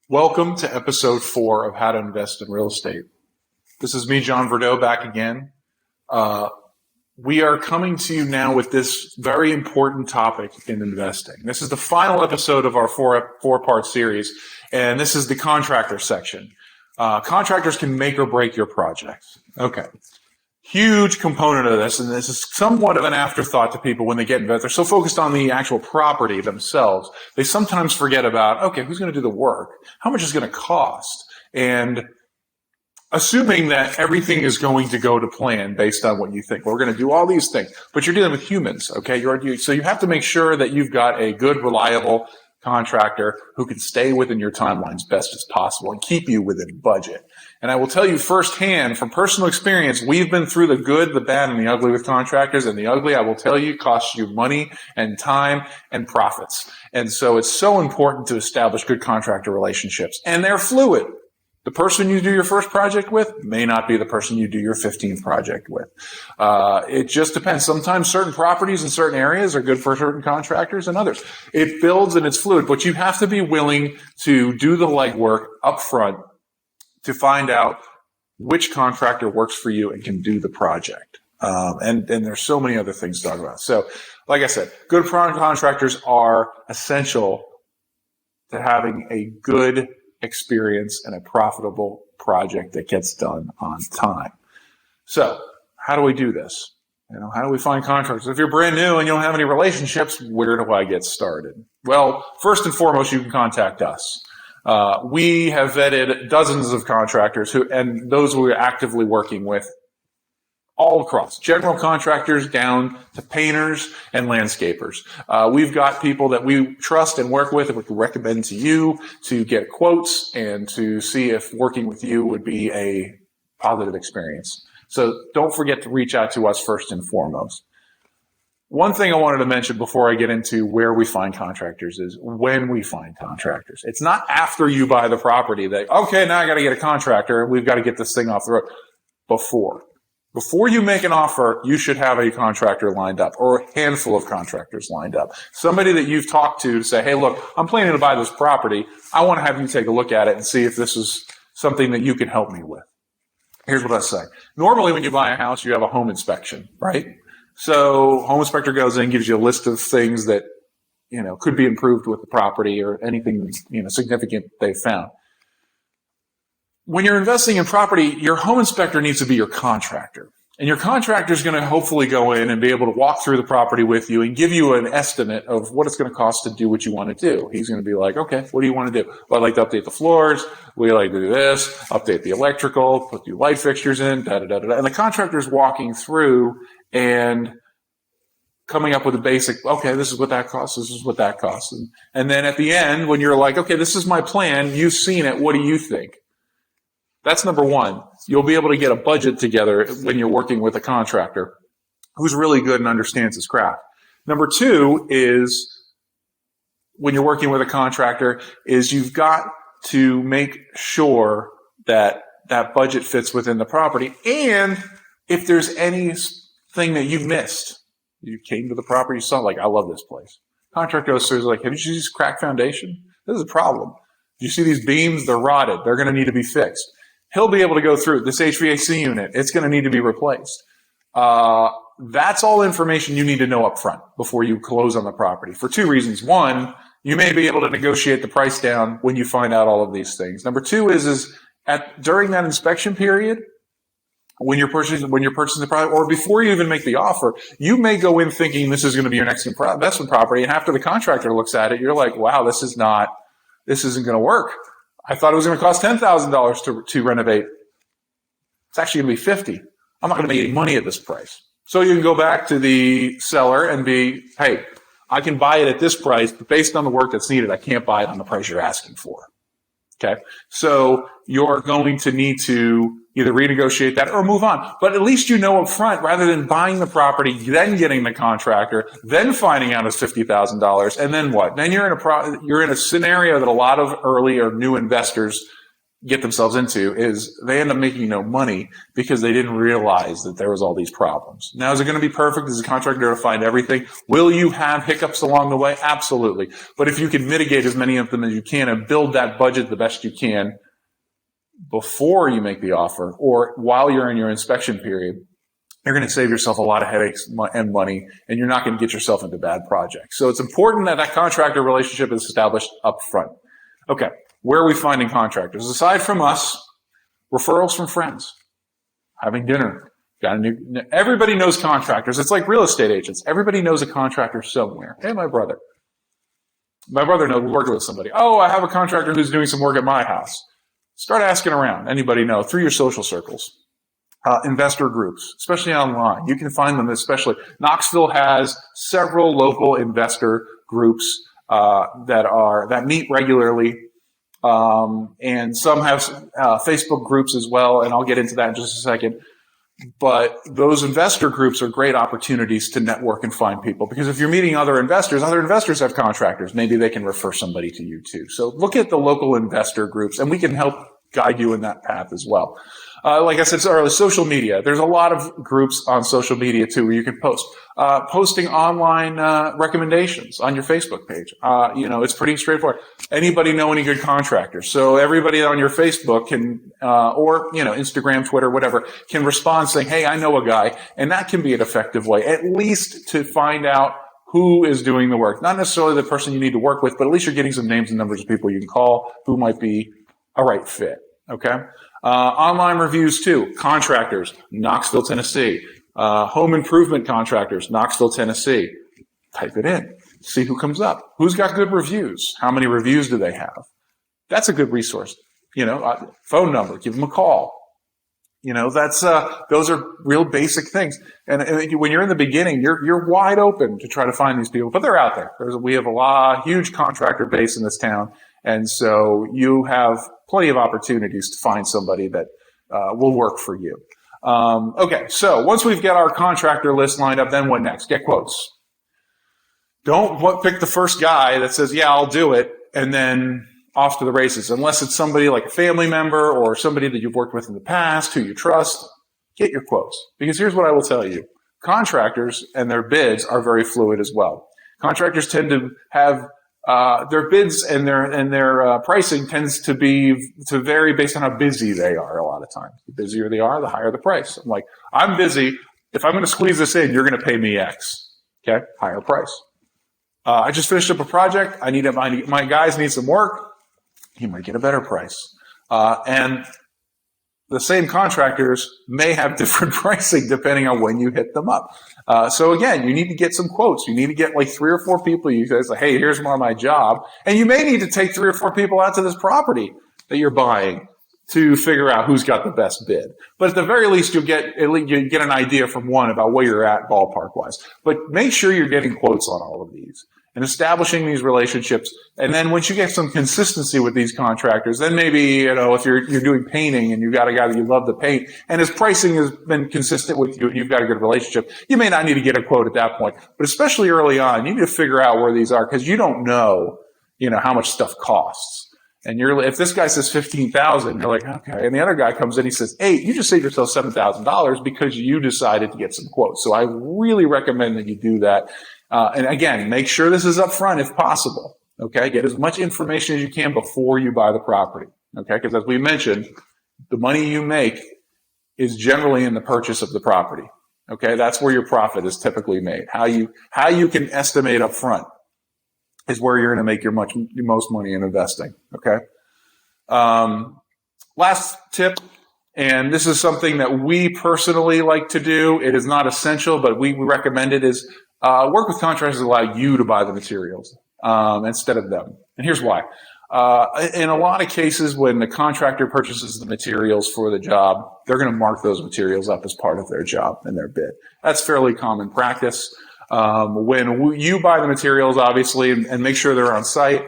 Welcome to episode 4 of How to Invest in Real Estate. This is me, John Verdeau, back again. We are coming to you now with this very important topic in investing. This is the final episode of our four-part series, and this is the contractor section. Contractors can make or break your projects. Okay. Huge component of this, and this is somewhat of an afterthought to people when they get involved. They're so focused on the actual property themselves, they sometimes forget about, okay, who's going to do the work? How much is it going to cost? And assuming that everything is going to go to plan based on what you think. Well, we're going to do all these things, but you're dealing with humans, okay? So you have to make sure that you've got a good, reliable contractor who can stay within your timelines best as possible and keep you within budget. And I will tell you firsthand, from personal experience, we've been through the good, the bad, and the ugly with contractors. And the ugly, I will tell you, costs you money and time and profits. And so it's so important to establish good contractor relationships. And they're fluid. The person you do your first project with may not be the person you do your 15th project with. It just depends. Sometimes certain properties in certain areas are good for certain contractors and others. It builds and it's fluid, but you have to be willing to do the legwork up front to find out which contractor works for you and can do the project. And there's so many other things to talk about. So, like I said, good contractors are essential to having a good experience and a profitable project that gets done on time. So, how do we do this? How do we find contractors? If you're brand new and you don't have any relationships, where do I get started? Well, first and foremost, you can contact us. We have vetted dozens of contractors and those we're actively working with all across, general contractors down to painters and landscapers. We've got people that we trust and work with and we can recommend to you to get quotes and to see if working with you would be a positive experience. So don't forget to reach out to us first and foremost. One thing I wanted to mention before I get into where we find contractors is when we find contractors. It's not after you buy the property that, okay, now I got to get a contractor. We've got to get this thing off the road. Before you make an offer, you should have a contractor lined up or a handful of contractors lined up. Somebody that you've talked to say, hey, look, I'm planning to buy this property. I want to have you take a look at it and see if this is something that you can help me with. Here's what I say. Normally, when you buy a house, you have a home inspection, right? So home inspector goes in and gives you a list of things that, could be improved with the property or anything, significant they've found. When you're investing in property, your home inspector needs to be your contractor. And your contractor is going to hopefully go in and be able to walk through the property with you and give you an estimate of what it's going to cost to do what you want to do. He's going to be like, okay, what do you want to do? Well, I'd like to update the floors. We like to do this, update the electrical, put new light fixtures in, da-da-da-da-da. And the contractor's walking through and coming up with a basic, okay, this is what that costs, this is what that costs. And then at the end, when you're like, okay, this is my plan, you've seen it, what do you think? That's number one. You'll be able to get a budget together when you're working with a contractor who's really good and understands his craft. Number two is when you're working with a contractor is you've got to make sure that that budget fits within the property. And if there's anything that you've missed, you came to the property, you saw, like, I love this place. Contractor goes through, like, have you seen this cracked foundation? This is a problem. Do you see these beams? They're rotted. They're going to need to be fixed. He'll be able to go through this HVAC unit. It's going to need to be replaced. That's all information you need to know up front before you close on the property for two reasons. One, you may be able to negotiate the price down when you find out all of these things. Number two is during that inspection period, when you're purchasing the property, or before you even make the offer, you may go in thinking this is going to be your next investment property. And after the contractor looks at it, you're like, wow, this isn't going to work. I thought it was going to cost $10,000 to renovate. It's actually going to be $50,000. I'm not going to make any money at this price. So you can go back to the seller and be, hey, I can buy it at this price, but based on the work that's needed, I can't buy it on the price you're asking for. Okay. So you're going to need to either renegotiate that or move on. But at least you know up front, rather than buying the property, then getting the contractor, then finding out it's $50,000, and then what? Then you're in a scenario that a lot of early or new investors get themselves into is they end up making no money because they didn't realize that there was all these problems. Now, is it going to be perfect? Is the contractor going to find everything? Will you have hiccups along the way? Absolutely. But if you can mitigate as many of them as you can and build that budget the best you can before you make the offer or while you're in your inspection period, you're going to save yourself a lot of headaches and money, and you're not going to get yourself into bad projects. So it's important that that contractor relationship is established up front. Okay. Where are we finding contractors? Aside from us, referrals from friends, having dinner. Everybody knows contractors. It's like real estate agents. Everybody knows a contractor somewhere. Hey, my brother knows working with somebody. Oh, I have a contractor who's doing some work at my house. Start asking around. Anybody know through your social circles. Investor groups, especially online. You can find them, especially. Knoxville has several local investor groups that meet regularly. And some have Facebook groups as well, and I'll get into that in just a second. But those investor groups are great opportunities to network and find people, because if you're meeting other investors have contractors. Maybe they can refer somebody to you too. So look at the local investor groups, and we can help guide you in that path as well. Like I said earlier, social media. There's a lot of groups on social media too where you can post. Posting online recommendations on your Facebook page. It's pretty straightforward. Anybody know any good contractors? So everybody on your Facebook can, or Instagram, Twitter, whatever, can respond saying, hey, I know a guy. And that can be an effective way, at least to find out who is doing the work. Not necessarily the person you need to work with, but at least you're getting some names and numbers of people you can call who might be a right fit. Okay. Online reviews too. Contractors, Knoxville, Tennessee. Home improvement contractors, Knoxville, Tennessee. Type it in. See who comes up. Who's got good reviews? How many reviews do they have? That's a good resource. Phone number. Give them a call. Those are real basic things. And when you're in the beginning, you're wide open to try to find these people, but they're out there. We have huge contractor base in this town. And so you have plenty of opportunities to find somebody that will work for you. Okay, so once we've got our contractor list lined up, then what next? Get quotes. Don't pick the first guy that says, yeah, I'll do it, and then off to the races. Unless it's somebody like a family member or somebody that you've worked with in the past who you trust, get your quotes. Because here's what I will tell you. Contractors and their bids are very fluid as well. Contractors tend to have their bids and their pricing tends to vary based on how busy they are a lot of times. The busier they are, the higher the price. I'm like, I'm busy. If I'm going to squeeze this in, you're going to pay me X. Okay? Higher price. I just finished up a project. My guys need some work. You might get a better price. And the same contractors may have different pricing depending on when you hit them up. So again, you need to get some quotes. You need to get like 3 or 4 people. You guys say, hey, here's my job. And you may need to take 3 or 4 people out to this property that you're buying to figure out who's got the best bid. But at the very least, you get an idea from one about where you're at ballpark wise. But make sure you're getting quotes on all of these and establishing these relationships. And then once you get some consistency with these contractors, then maybe, if you're doing painting and you've got a guy that you love to paint and his pricing has been consistent with you and you've got a good relationship, you may not need to get a quote at that point. But especially early on, you need to figure out where these are because you don't know, how much stuff costs. And if this guy says $15,000, you're like, okay. And the other guy comes in, he says, hey, you just saved yourself $7,000 because you decided to get some quotes. So I really recommend that you do that. And again, make sure this is up front if possible. Okay. Get as much information as you can before you buy the property. Okay. Because as we mentioned, the money you make is generally in the purchase of the property. Okay. That's where your profit is typically made. How you can estimate up front is where you're going to make your most money in investing. Okay. Last tip. And this is something that we personally like to do. It is not essential, but we recommend it is, work with contractors that allow you to buy the materials instead of them. And here's why. In a lot of cases, when the contractor purchases the materials for the job, they're going to mark those materials up as part of their job and their bid. That's fairly common practice. When you buy the materials, obviously, and make sure they're on site,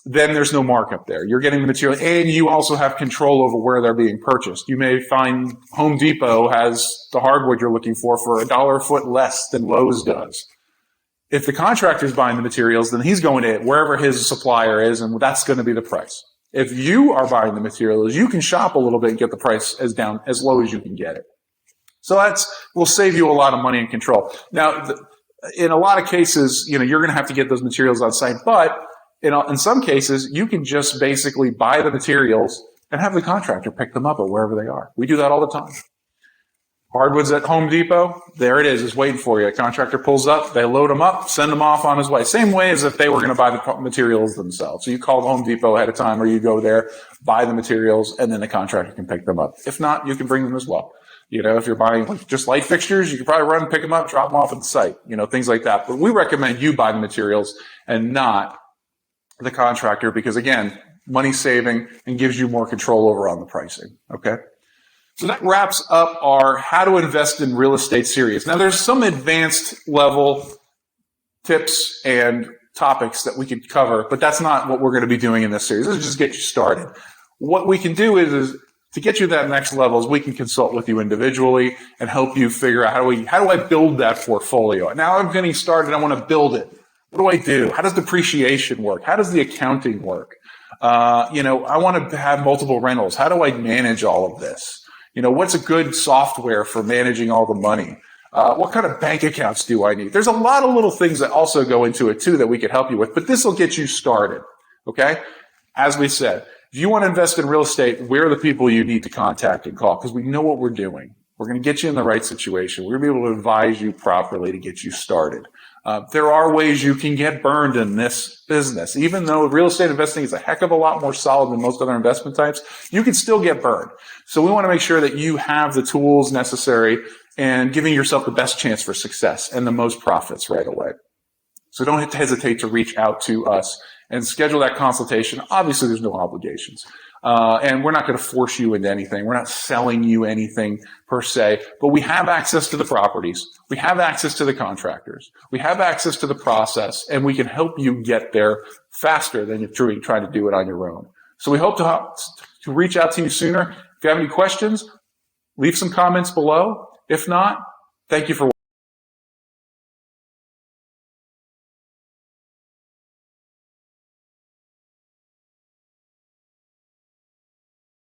then there's no markup there. You're getting the material, and you also have control over where they're being purchased. You may find Home Depot has the hardwood you're looking for $1 a foot less than Lowe's does. If the contractor's buying the materials, then he's going to wherever his supplier is, and that's going to be the price. If you are buying the materials, you can shop a little bit and get the price as low as you can get it. So will save you a lot of money and control. Now, in a lot of cases, you're going to have to get those materials on site, but in some cases, you can just basically buy the materials and have the contractor pick them up at wherever they are. We do that all the time. Hardwoods at Home Depot, there it is, it's waiting for you. A contractor pulls up, they load them up, send them off on his way. Same way as if they were going to buy the materials themselves. So you call Home Depot ahead of time, or you go there, buy the materials, and then the contractor can pick them up. If not, you can bring them as well. If you're buying just light fixtures, you can probably run, pick them up, drop them off at the site, things like that. But we recommend you buy the materials and not the contractor because, again, money saving and gives you more control over on the pricing, okay? So that wraps up our how to invest in real estate series. Now, there's some advanced level tips and topics that we could cover, but that's not what we're going to be doing in this series. This is just get you started. What we can do is to get you to that next level is we can consult with you individually and help you figure out how do I build that portfolio? Now I'm getting started. I want to build it. What do I do? How does depreciation work? How does the accounting work? I want to have multiple rentals. How do I manage all of this? What's a good software for managing all the money? What kind of bank accounts do I need? There's a lot of little things that also go into it too that we could help you with, but this will get you started. Okay. As we said, if you want to invest in real estate, we're the people you need to contact and call because we know what we're doing. We're going to get you in the right situation. We're going to be able to advise you properly to get you started. There are ways you can get burned in this business. Even though real estate investing is a heck of a lot more solid than most other investment types, you can still get burned. So we want to make sure that you have the tools necessary and giving yourself the best chance for success and the most profits right away. So don't hesitate to reach out to us and schedule that consultation. Obviously, there's no obligations. And we're not going to force you into anything. We're not selling you anything per se, but we have access to the properties. We have access to the contractors. We have access to the process, and we can help you get there faster than you're trying to do it on your own. So we hope to reach out to you sooner. If you have any questions, leave some comments below. If not, thank you for watching.